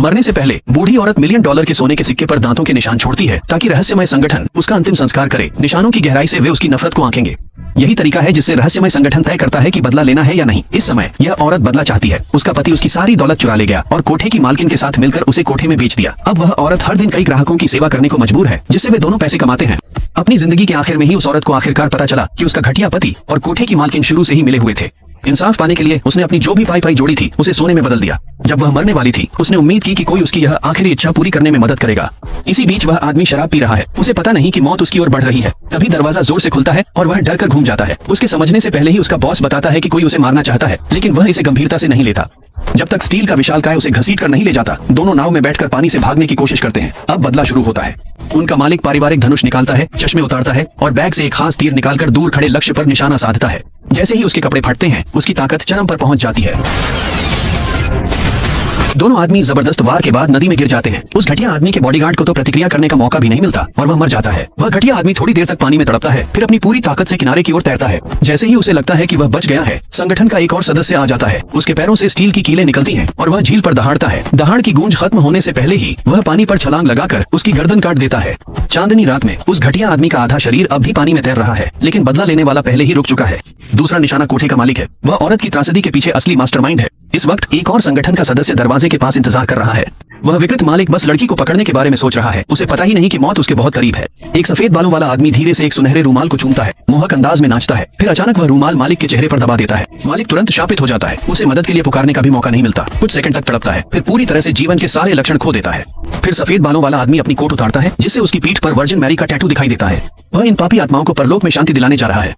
मरने से पहले बूढ़ी औरत $1 मिलियन के सोने के सिक्के पर दांतों के निशान छोड़ती है ताकि रहस्यमय संगठन उसका अंतिम संस्कार करे। निशानों की गहराई से वे उसकी नफरत को आंकेंगे। यही तरीका है जिससे रहस्यमय संगठन तय करता है कि बदला लेना है या नहीं। इस समय यह औरत बदला चाहती है। उसका पति उसकी सारी दौलत चुरा ले गया और कोठे की मालकिन के साथ मिलकर उसे कोठे में बेच दिया। अब वह औरत हर दिन कई ग्राहकों की सेवा करने को मजबूर है, जिससे वे दोनों पैसे कमाते हैं। अपनी जिंदगी के आखिर में ही उस औरत को आखिरकार पता चला कि उसका घटिया पति और कोठे की मालकिन शुरू से ही मिले हुए थे। इंसाफ पाने के लिए उसने अपनी जो भी पाई जोड़ी थी उसे सोने में बदल दिया। जब वह मरने वाली थी उसने उम्मीद की कि कोई उसकी यह आखिरी इच्छा पूरी करने में मदद करेगा। इसी बीच वह आदमी शराब पी रहा है। उसे पता नहीं कि मौत उसकी ओर बढ़ रही है। तभी दरवाजा जोर से खुलता है और वह डर कर घूम जाता है। उसके समझने से पहले ही उसका बॉस बताता है कि कोई उसे मारना चाहता है, लेकिन वह इसे गंभीरता से नहीं लेता। जब तक स्टील का विशालकाय उसे घसीट कर नहीं ले जाता, दोनों नाव में बैठकर पानी से भागने की कोशिश करते हैं। अब बदला शुरू होता है। उनका मालिक पारिवारिक धनुष निकालता है, चश्मे उतारता है और बैग से एक खास तीर निकालकर दूर खड़े लक्ष्य पर निशाना साधता है। जैसे ही उसके कपड़े फटते हैं, उसकी ताकत चरम पर पहुंच जाती है। दोनों आदमी जबरदस्त वार के बाद नदी में गिर जाते हैं। उस घटिया आदमी के बॉडीगार्ड को तो प्रतिक्रिया करने का मौका भी नहीं मिलता और वह मर जाता है। वह घटिया आदमी थोड़ी देर तक पानी में तड़पता है, फिर अपनी पूरी ताकत से किनारे की ओर तैरता है। जैसे ही उसे लगता है कि वह बच गया है, संगठन का एक और सदस्य आ जाता है। उसके पैरों से स्टील की कीलें निकलती हैं और वह झील पर दहाड़ता है। दहाड़ की गूंज खत्म होने से पहले ही वह पानी पर छलांग लगाकर उसकी गर्दन काट देता है। चांदनी रात में उस घटिया आदमी का आधा शरीर अब भी पानी में तैर रहा है, लेकिन बदला लेने वाला पहले ही रुक चुका है। दूसरा निशाना कोठे का मालिक है। वह औरत की त्रासदी के पीछे असली मास्टरमाइंड है। इस वक्त एक और संगठन का सदस्य दरवाजे के पास इंतजार कर रहा है। वह विकृत मालिक बस लड़की को पकड़ने के बारे में सोच रहा है। उसे पता ही नहीं कि मौत उसके बहुत करीब है। एक सफेद बालों वाला आदमी धीरे से एक सुनहरे रूमाल को चूमता है, मोहक अंदाज में नाचता है। फिर अचानक वह रूमाल मालिक के चेहरे पर दबा देता है। मालिक तुरंत शापित हो जाता है। उसे मदद के लिए पुकारने का भी मौका नहीं मिलता। कुछ सेकंड तक तड़पता है, फिर पूरी तरह से जीवन के सारे लक्षण खो देता है। फिर सफेद बालों वाला आदमी अपनी कोट उतारता है, जिससे उसकी पीठ पर वर्जिन मैरी का टैटू दिखाई देता है। वह इन पापी आत्माओं को परलोक में शांति दिलाने जा रहा है।